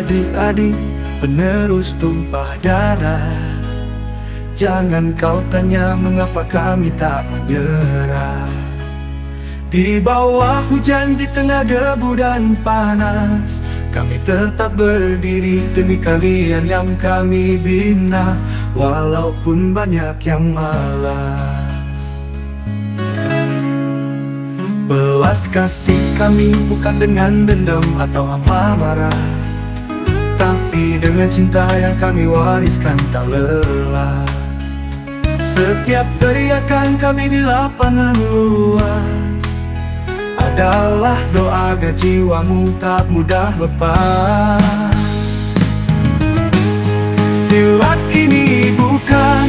adik-adik penerus tumpah darah. Jangan kau tanya mengapa kami tak menyerah. Di bawah hujan, di tengah debu dan panas, kami tetap berdiri demi kalian yang kami bina, walaupun banyak yang malas. Belas kasih kami bukan dengan dendam atau amarah, tapi dengan cinta yang kami wariskan tak lelah. Setiap teriakan kami di lapangan luas adalah doa agar jiwamu tak mudah lepas. Silat ini bukan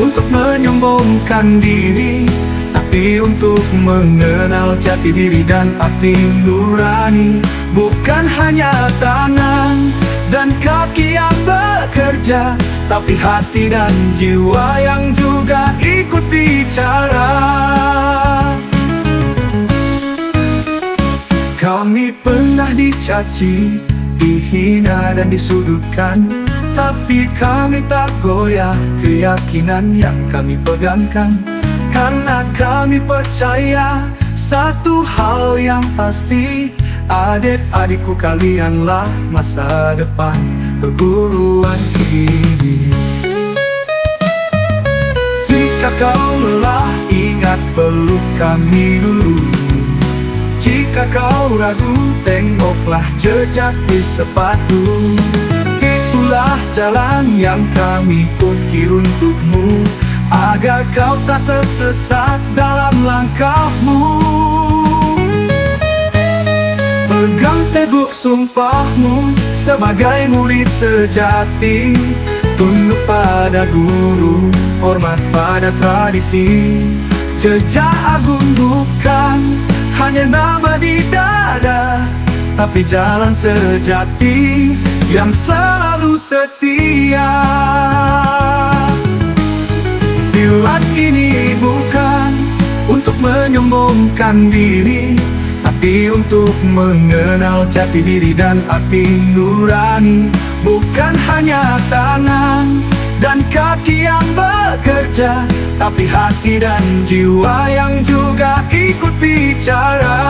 untuk menyombongkan diri, tapi untuk mengenal jati diri dan arti nurani. Bukan hanya tangan dan kaki yang bekerja, tapi hati dan jiwa yang juga ikut bicara. Kami pernah dicaci, dihina dan disudutkan, tapi kami tak goyah keyakinan yang kami pegangkan. Karena kami percaya satu hal yang pasti, adik-adikku kalianlah masa depan perguruan ini. Jika kau lelah, ingat peluk kami dulu. Jika kau ragu, tengoklah jejak di sepatu. Itulah jalan yang kami ukir untukmu, agar kau tak tersesat dalam langkahmu. Pegang teguh sumpahmu sebagai murid sejati, tunduk pada guru, hormat pada tradisi. Jejak agung bukan hanya nama di dada, tapi jalan sejati yang selalu setia. Silat ini bukan untuk menyombongkan diri, tapi untuk mengenal jati diri dan arti nurani. Bukan hanya tangan dan kaki yang bekerja, tapi hati dan jiwa yang juga ikut bicara.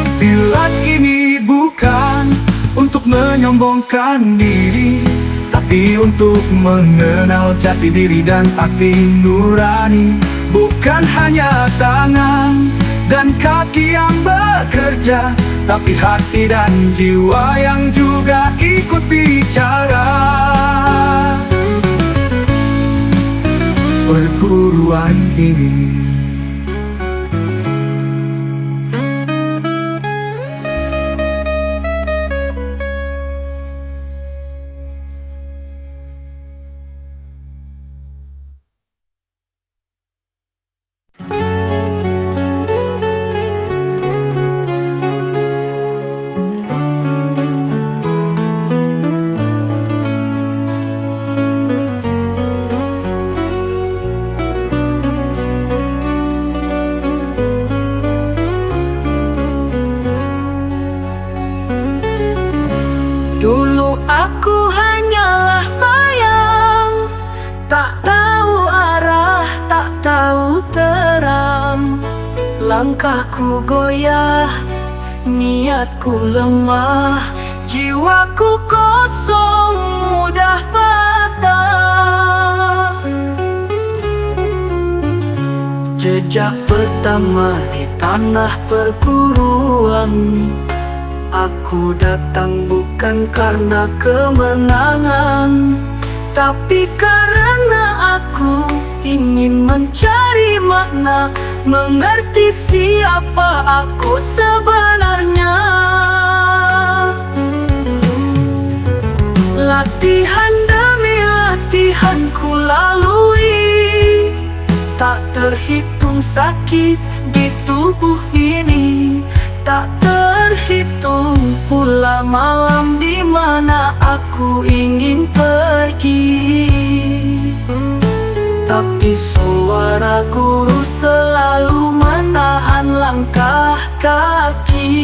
Silat ini bukan untuk menyombongkan diri, tapi untuk mengenal jati diri dan arti nurani. Bukan hanya tangan dan kaki yang bekerja, tapi hati dan jiwa yang juga ikut bicara. Perguruan ini dulu aku hanyalah bayang, tak tahu arah, tak tahu terang. Langkahku goyah, niatku lemah, jiwaku kosong, mudah patah. Jejak pertama di tanah perguruan, aku datang bukan karena kemenangan, tapi karena aku ingin mencari makna, mengerti siapa aku sebenarnya. Latihan demi latihan ku lalui, tak terhitung sakit di tubuh ini. Tak terhitung pula malam di mana aku ingin pergi, tapi suara guru selalu menahan langkah kaki.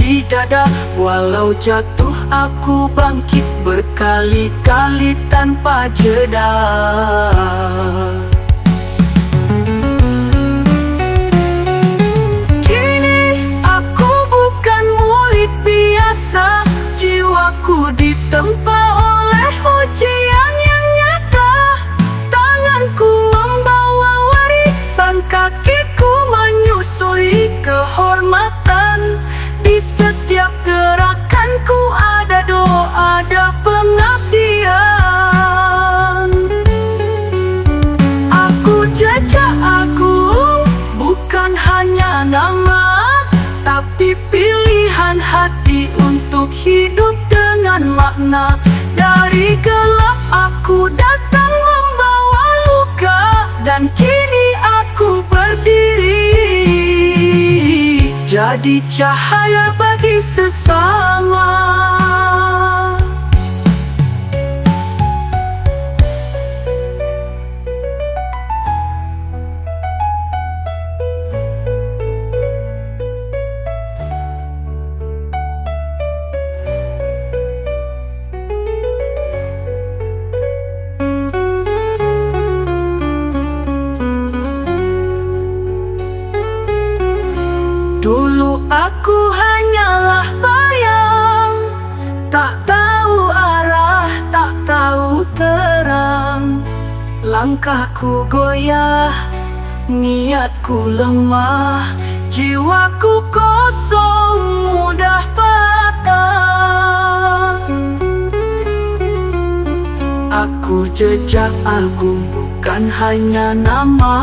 di dada. Walau jatuh aku bangkit berkali-kali tanpa jeda. Kini aku bukan murid biasa, jiwaku ditempa oleh ujian yang nyata. Tanganku membawa warisan, kakiku menyusuri kehormatan. Di setiap gerakanku ada doa, ada pengabdian. Aku jejak agung, bukan hanya nama, tapi pilihan hati untuk hidup dengan makna. Dari gelap aku datang membawa luka, dan kini aku berdiri jadi cahaya bagi sesama. Dulu aku hanyalah bayang, tak tahu arah, tak tahu terang. Langkahku goyah, niatku lemah, jiwaku kosong, mudah patah. Aku jejak agung, bukan hanya nama,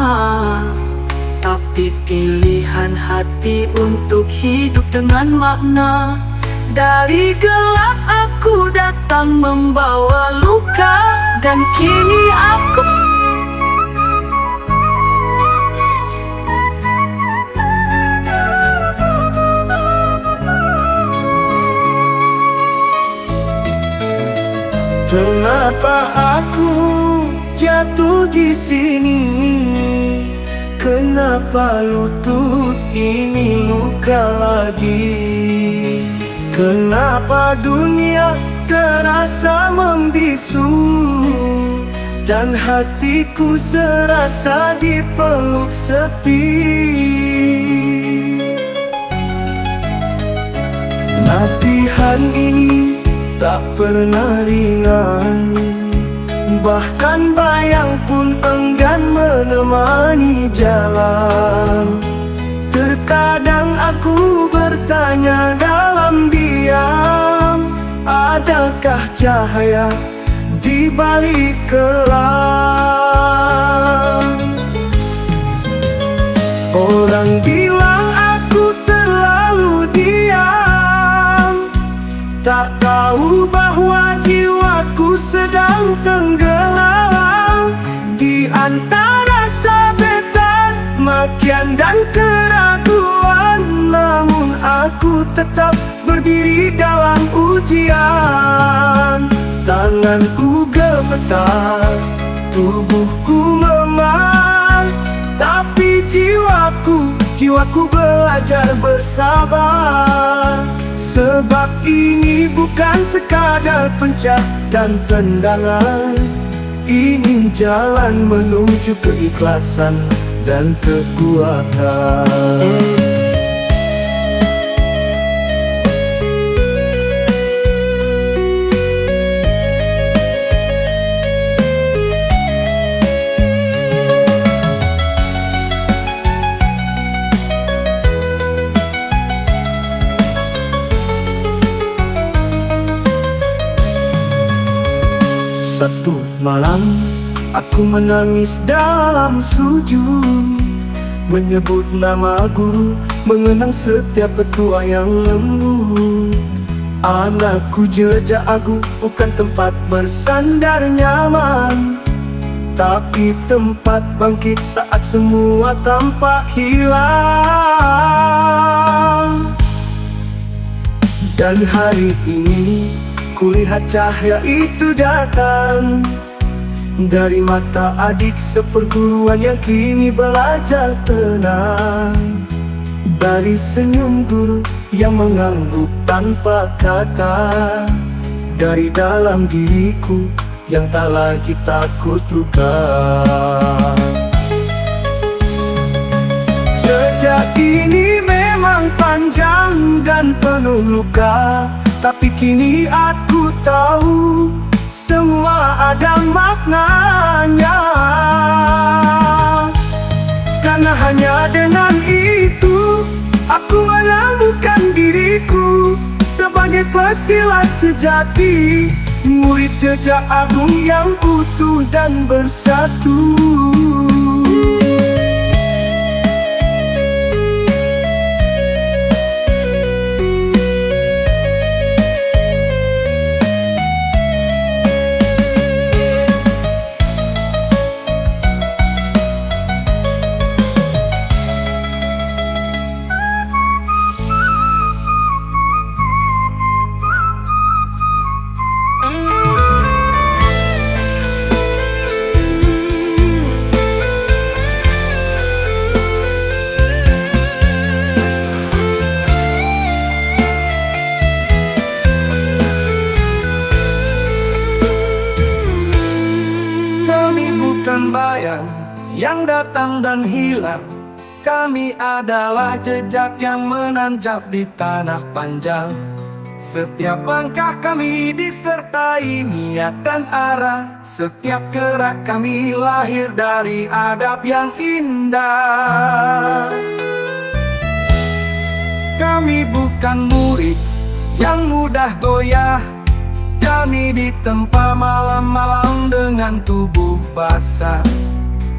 tapi pilihan hati untuk hidup dengan makna. Dari gelap aku datang membawa luka, dan kini aku Kenapa aku jatuh di sini? Kenapa lutut ini luka lagi? Kenapa dunia terasa membisu, dan hatiku serasa dipeluk sepi? Latihan ini tak pernah ringan, bahkan bayang pun enggan menemani jalan. Terkadang aku bertanya dalam diam, adakah cahaya di balik kelam? Orang bilang aku terlalu diam, tak tahu bahwa jiwaku sedang tenggelam di antara sabetan, makian dan keraguan. Namun aku tetap berdiri dalam ujian. Tanganku gemetar, tubuhku lemah, tapi jiwaku belajar bersabar. Sebab ini bukan sekadar pencak dan tendangan, ini jalan menuju keikhlasan dan kekuatan. Satu malam aku menangis dalam sujud, menyebut nama guru, mengenang setiap petua yang lembut. Anakku, jejak agung bukan tempat bersandar nyaman, tapi tempat bangkit saat semua tampak hilang. Dan hari ini kulihat cahaya itu datang dari mata adik seperguruan yang kini belajar tenang. Dari senyum guru yang mengangguk tanpa kata. Dari dalam diriku yang tak lagi takut luka. Jejak ini memang panjang dan penuh luka, tapi kini aku tahu semua ada maknanya. Karena hanya dengan itu aku menemukan diriku sebagai pesilat sejati, murid jejak agung yang utuh dan bersatu. Bukan bayang yang datang dan hilang. Kami adalah jejak yang menanjak di tanah panjang. Setiap langkah kami disertai niat dan arah. Setiap gerak kami lahir dari adab yang indah. Kami bukan murid yang mudah goyah. Kami ditempa malam-malam dengan tubuh basah.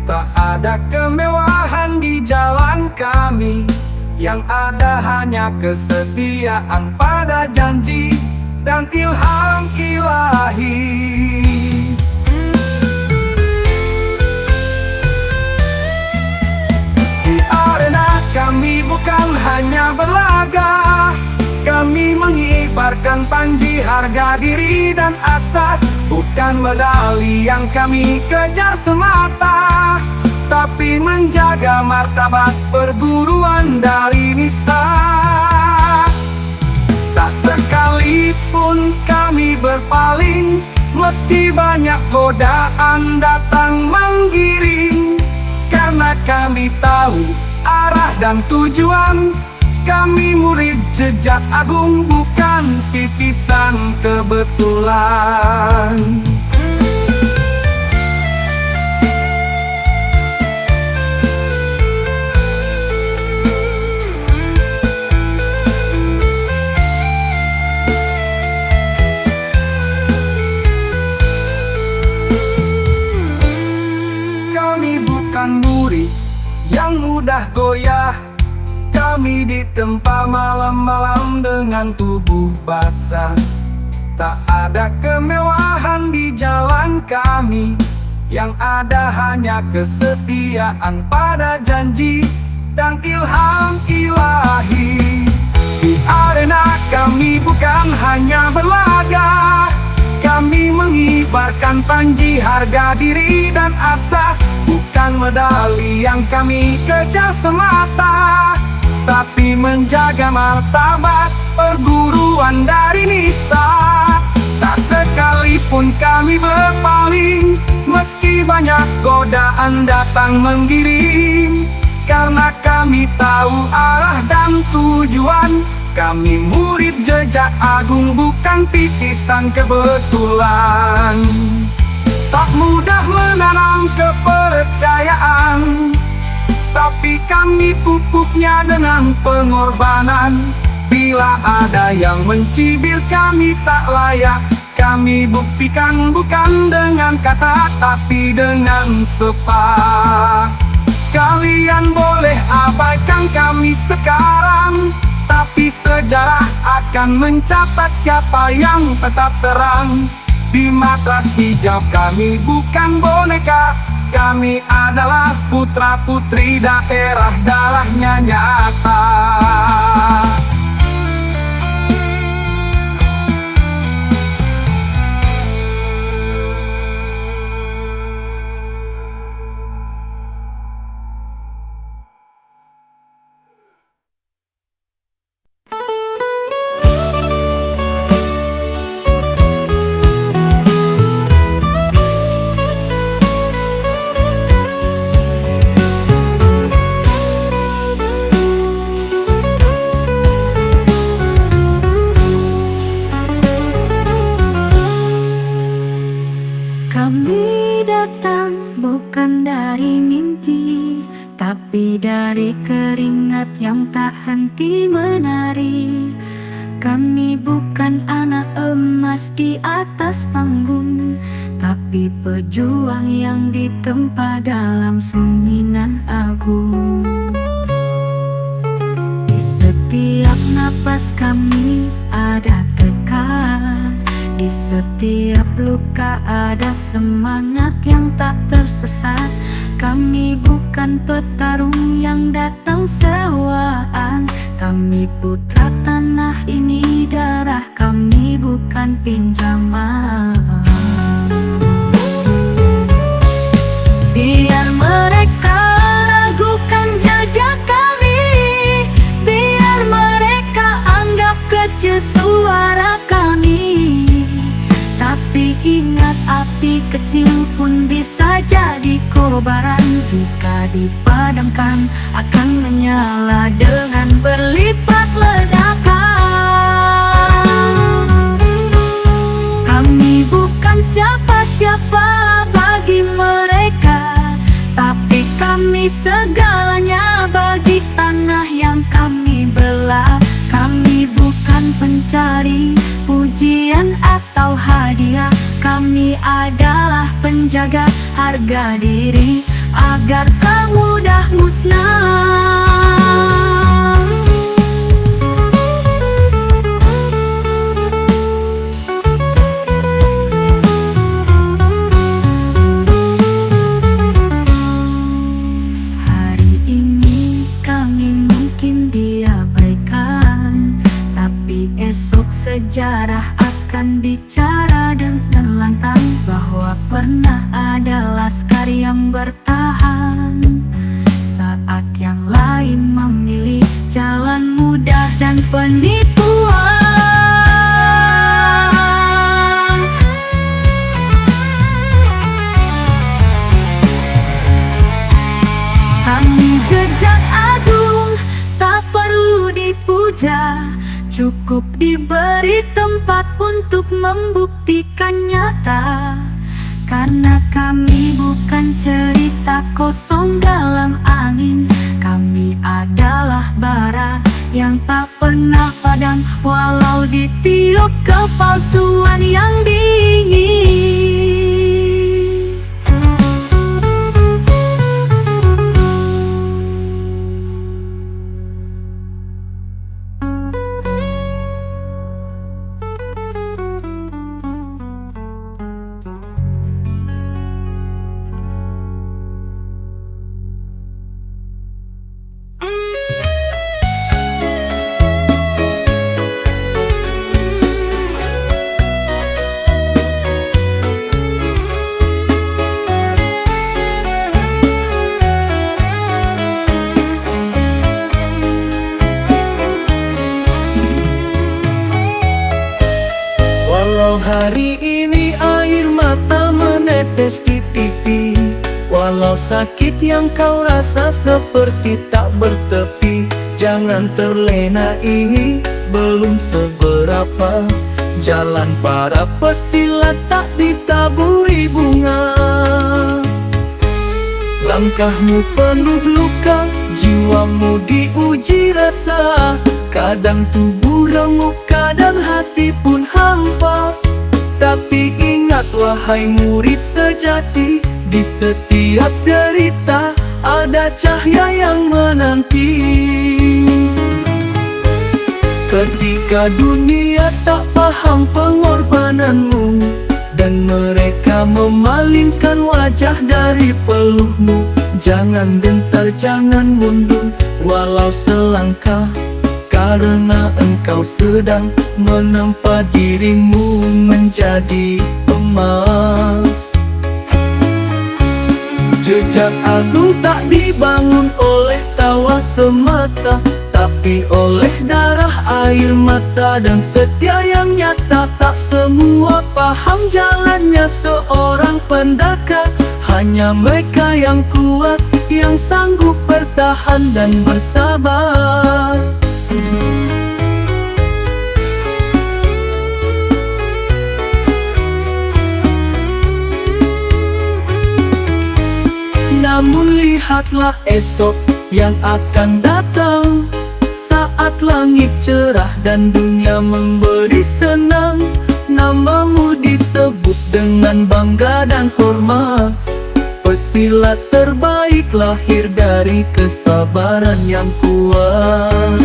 Tak ada kemewahan di jalan kami, yang ada hanya kesetiaan pada janji dan ilham ilahi. Di arena kami bukan hanya berlaga, kami mengibarkan panji harga diri dan asa. Bukan medali yang kami kejar semata, tapi menjaga martabat perguruan dari nista. Tak sekalipun kami berpaling, meski banyak godaan datang menggiring. Karena kami tahu arah dan tujuan. Kami murid jejak agung, bukan titisan kebetulan. Kami bukan murid yang mudah goyah. Kami ditempa malam-malam dengan tubuh basah. Tak ada kemewahan di jalan kami, yang ada hanya kesetiaan pada janji dan ilham ilahi. Di arena kami bukan hanya berlaga, kami mengibarkan panji harga diri dan asa. Bukan medali yang kami kejar semata, tapi menjaga martabat perguruan dari nista. Tak sekalipun kami berpaling, meski banyak godaan datang menggiring. Karena kami tahu arah dan tujuan. Kami murid jejak agung, bukan titisan kebetulan. Tak mudah menanam kepercayaan, tapi kami pupuknya dengan pengorbanan. Bila ada yang mencibir kami tak layak, kami buktikan bukan dengan kata, tapi dengan sepak. Kalian boleh abaikan kami sekarang, tapi sejarah akan mencatat siapa yang tetap terang. Di matras hijab kami bukan boneka, kami adalah putra-putri daerah, darahnya nyata. yang tak henti menari. Kami bukan anak emas di atas panggung, tapi pejuang yang ditempa dalam sunyi nan agung. Di setiap napas kami ada tekad, di setiap luka ada semangat yang tak tersesat. Kami bukan petarung yang datang sewaan, kami putra tanah ini, darah kami bukan pinjaman. Biar mereka ragukan jejak kami, biar mereka anggap kecil suara kami, tapi ingat api kecil pun bisa jadi kobaran. Jika dipadamkan akan menyala dengan berlipat ledakan. Kami bukan siapa-siapa bagi mereka, tapi kami segalanya bagi tanah yang kami bela. Kami bukan pencari pujian atau hadiah, kami adalah penjaga harga diri agar tak mudah musnah. Hari ini kami mungkin diabaikan, tapi esok sejarah akan bicara dengan lantang bahwa pernah ada laskar yang bertahan saat yang lain memilih jalan mudah dan penipuan. Kami jejak agung, tak perlu dipuja, cukup diberi tempat untuk membuktikan nyata. Karena kami bukan cerita kosong dalam angin, kami adalah bara yang tak pernah padam walau ditiup kepalsuan yang dingin. Walau hari ini air mata menetes di pipi, walau sakit yang kau rasa seperti tak bertepi, jangan terlena, ini belum seberapa. Jalan para pesilat tak ditaburi bunga. Langkahmu penuh luka, jiwamu diuji rasa. Kadang tubuh remuk, kadang hati pun hampa. Tapi ingat wahai murid sejati, di setiap derita ada cahaya yang menanti. Ketika dunia tak paham pengorbananmu, dan mereka memalingkan wajah dari peluhmu, jangan gentar, jangan mundur, walau selangkah. Karena engkau sedang menempa dirimu menjadi emas. Jejak agung tak dibangun oleh tawa semata, tapi oleh darah, air mata, dan setia yang nyata. Tak semua paham jalannya seorang pendekar, hanya mereka yang kuat, yang sanggup bertahan dan bersabar. Namun lihatlah esok yang akan datang, saat langit cerah dan dunia memberi senang. Namamu disebut dengan bangga dan hormat. Pesilat terbaik lahir dari kesabaran yang kuat.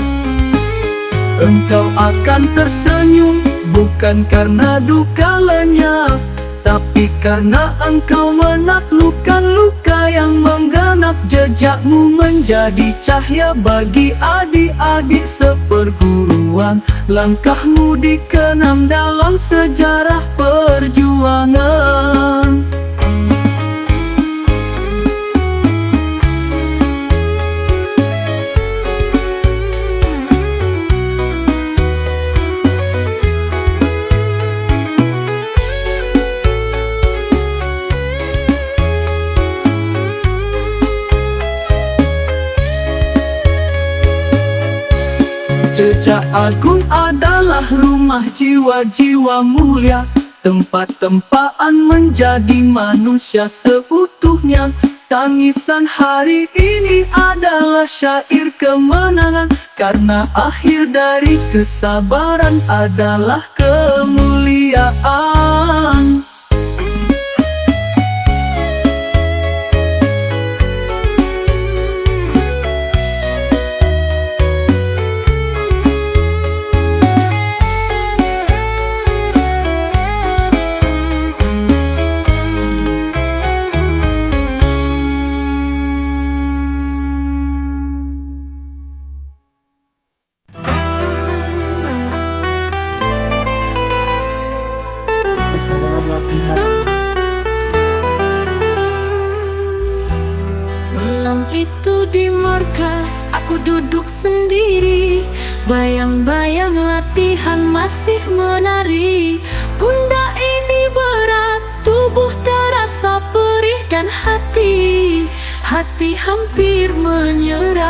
Engkau akan tersenyum bukan karena duka lenyap, tapi karena engkau menaklukkan luka yang mengganap. Jejakmu menjadi cahaya bagi adik-adik seperguruan. Langkahmu dikenang dalam sejarah perjuangan. Jejak Agung adalah rumah jiwa-jiwa mulia, tempat tempaan menjadi manusia seutuhnya. Tangisan hari ini adalah syair kemenangan, karena akhir dari kesabaran adalah kemuliaan. Malam itu di markas aku duduk sendiri, bayang-bayang latihan masih menari. Pundak ini berat, tubuh terasa perih dan hati hampir menyerah.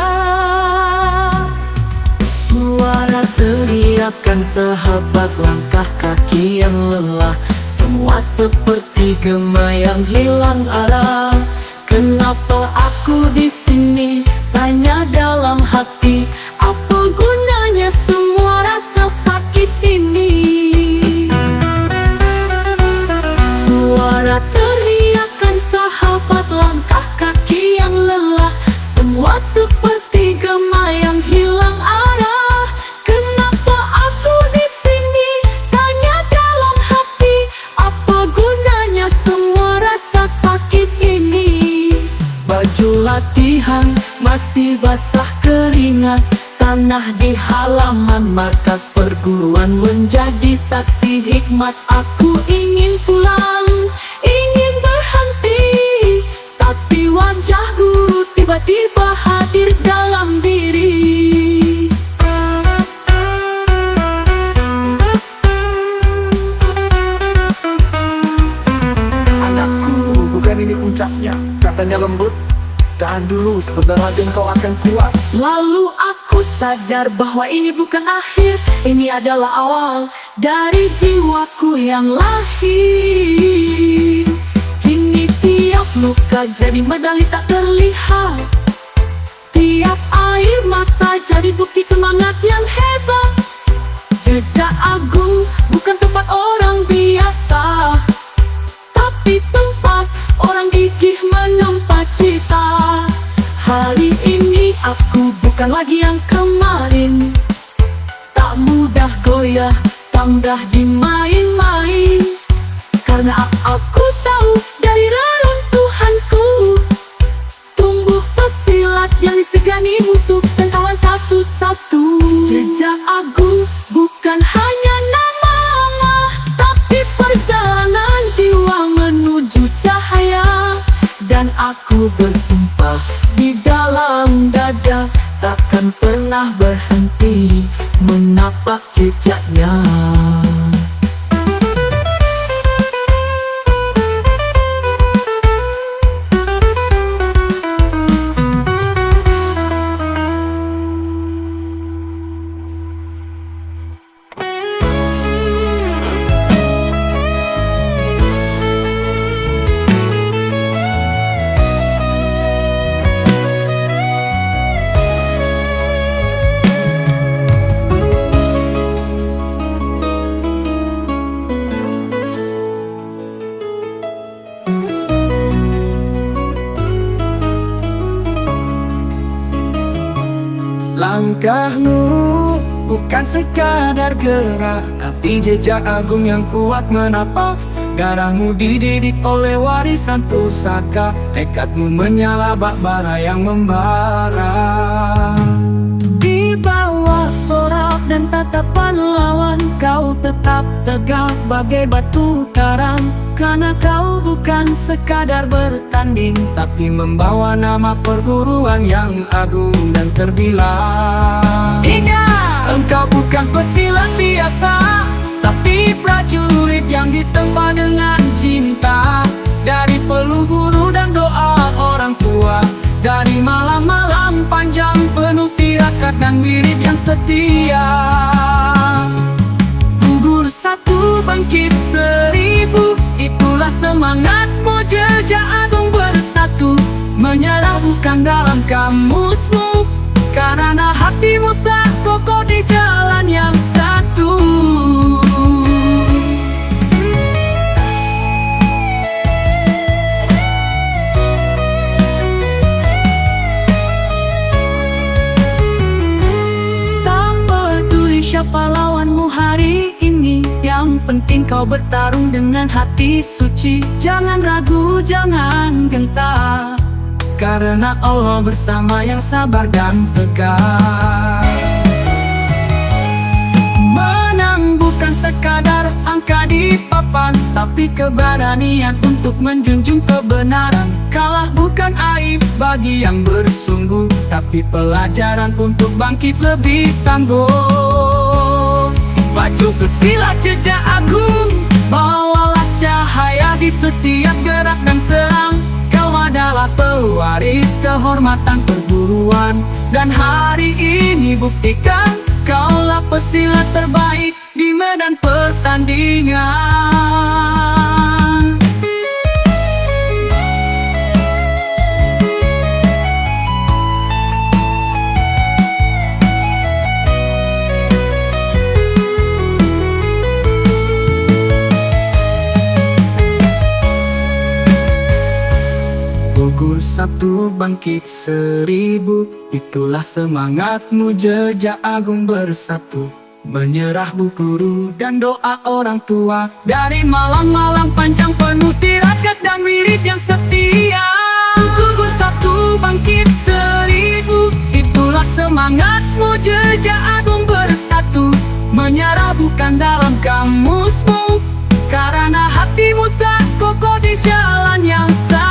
Suara teriakan sahabat, langkah kaki yang lelah, semua seperti gema yang hilang arah. Kenapa aku di sini? Tanya dalam hati. Apa gunanya semua rasa sakit ini? Suara teriakan sahabat, langkah kaki yang lelah, semua seperti gema yang hilang arah. Kenapa aku di sini? Tanya dalam hati. Apa gunanya semua rasa sakit ini? Baju latihan masih basah keringat, tanah di halaman markas perguruan menjadi saksi hikmat. Aku ingin pulang, ingin berhenti, tapi wajah guru tiba-tiba hadir dalam diri. Anakku, bukan ini puncaknya, katanya lembut. Tahan dulu, sebentar lagi kau akan kuat. Lalu aku sadar bahwa ini bukan akhir, ini adalah awal dari jiwaku yang lahir. Kini tiap luka jadi medali tak terlihat, tiap air mata jadi bukti semangat yang hebat. Jejak Agung bukan tempat orang biasa, tapi tempat orang gigih menempa cita. Hari ini aku bukan lagi yang kemarin, tak mudah goyah, tak mudah dimain-main. Karena aku tahu dari reruntuhanku tumbuh pesilat yang disegani musuh dan kawan satu-satu. Jejak Agung bukan hanya nama, tapi perjalanan jiwa menuju cahaya. Dan aku bersumpah di dalam dada, takkan pernah berhenti menapak jejaknya. Langkahmu bukan sekadar gerak, tapi jejak agung yang kuat menapak. Darahmu dididik oleh warisan pusaka, tekadmu menyala bak bara yang membara. Di bawah sorak dan tatapan lawan, kau tetap tegak bagai batu karang. Karena kau bukan sekadar bertanding, tapi membawa nama perguruan yang agung dan terbilang. Ingat, engkau bukan pesilat biasa, tapi prajurit yang ditempa dengan cinta. Dari peluh guru dan doa orang tua, dari malam-malam panjang penuh tirakat dan wirid yang setia. Gugur satu bangkit seribu, itulah semangatmu, jejak agung bersatu. Menyerah bukan dalam kamusmu, karena hatimu tak kokoh di jalan yang satu. Tak peduli siapa lawanmu hari ini, yang penting kau bertarung dengan hati suci. Jangan ragu, jangan gentar, karena Allah bersama yang sabar dan tegar. Menang bukan sekadar angka di papan, tapi keberanian untuk menjunjung kebenaran. Kalah bukan aib bagi yang bersungguh, tapi pelajaran untuk bangkit lebih tangguh. Maju pesilat jejak agung, bawalah cahaya di setiap gerak dan serang. Kau adalah pewaris kehormatan perguruan, dan hari ini buktikan kaulah pesilat terbaik di medan pertandingan. Gugur satu bangkit seribu, itulah semangatmu, jejak agung bersatu. Menyerah guru dan doa orang tua, dari malam-malam panjang penuh tirakat dan wirid yang setia. Gugur satu bangkit seribu, itulah semangatmu, jejak agung bersatu. Menyerah bukan dalam kamusmu, karena hatimu tak kokoh di jalan yang satu.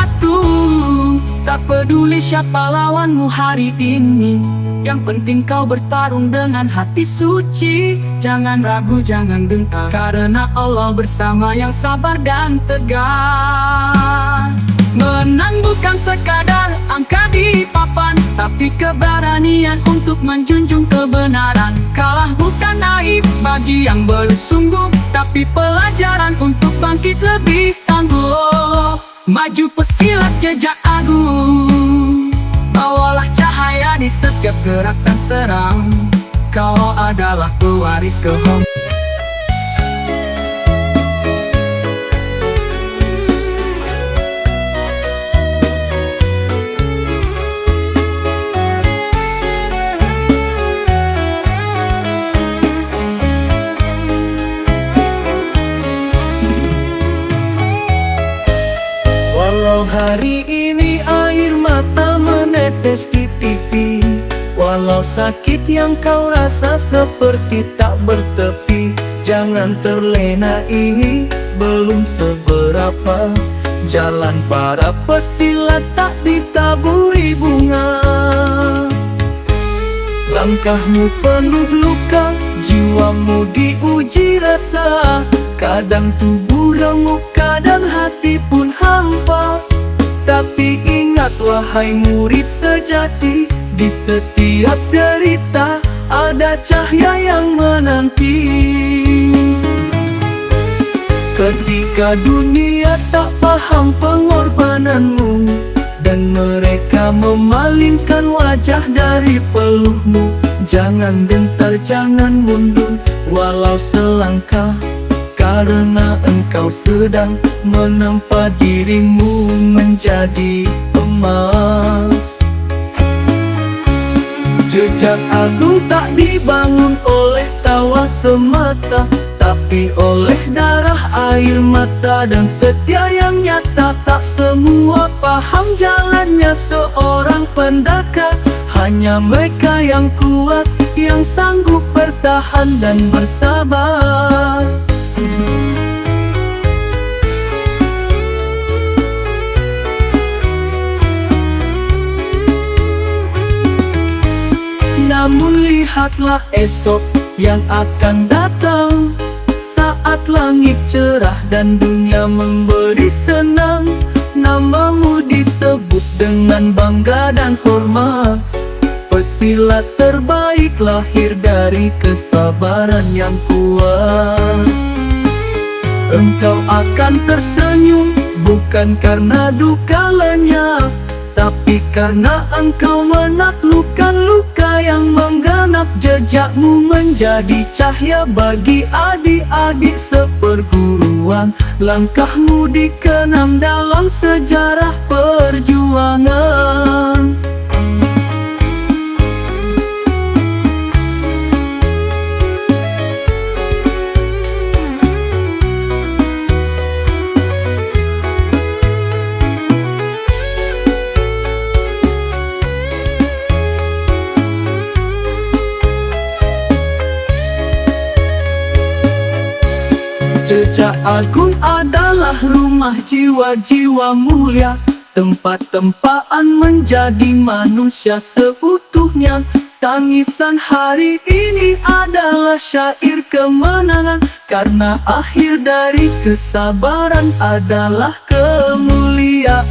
Tak peduli siapa lawanmu hari ini, yang penting kau bertarung dengan hati suci. Jangan ragu, jangan gentar, karena Allah bersama yang sabar dan tegar. Menang bukan sekadar angka di papan, tapi keberanian untuk menjunjung kebenaran. Kalah bukan aib bagi yang bersungguh, tapi pelajaran untuk bangkit lebih tangguh. Maju pesilat jejak agung, bawalah cahaya di setiap gerak dan serang. Kau adalah pewaris kehormatan. Walau hari ini air mata menetes di pipi, walau sakit yang kau rasa seperti tak bertepi, jangan terlena, ini belum seberapa. Jalan para pesilat tak ditaburi bunga. Langkahmu penuh luka, jiwamu diuji rasa. Kadang tubuh remuk, kadang hati pun hampa. Tapi ingat wahai murid sejati, di setiap derita ada cahaya yang menanti. Ketika dunia tak paham pengorbananmu, dan mereka memalingkan wajah dari peluhmu, jangan gentar, jangan mundur, walau selangkah, karena engkau sedang menempa dirimu menjadi emas. Jejak agung tak dibangun oleh tawa semata, tapi oleh darah, air mata, dan setia yang nyata. Tak semua paham jalannya seorang pendekar, hanya mereka yang kuat, yang sanggup bertahan dan bersabar. Namun lihatlah esok yang akan datang, saat langit cerah dan dunia memberi senang. Namamu disebut dengan bangga dan hormat, pesilat terbaik lahir dari kesabaran yang kuat. Engkau akan tersenyum bukan karena duka lenyap, tapi karena engkau menaklukkan luka yang mengganap. Jejakmu menjadi cahaya bagi adik-adik seperguruan, langkahmu dikenang dalam sejarah perjuangan. Jejak agung adalah rumah jiwa-jiwa mulia, tempat tempaan menjadi manusia seutuhnya. Tangisan hari ini adalah syair kemenangan, karena akhir dari kesabaran adalah kemuliaan.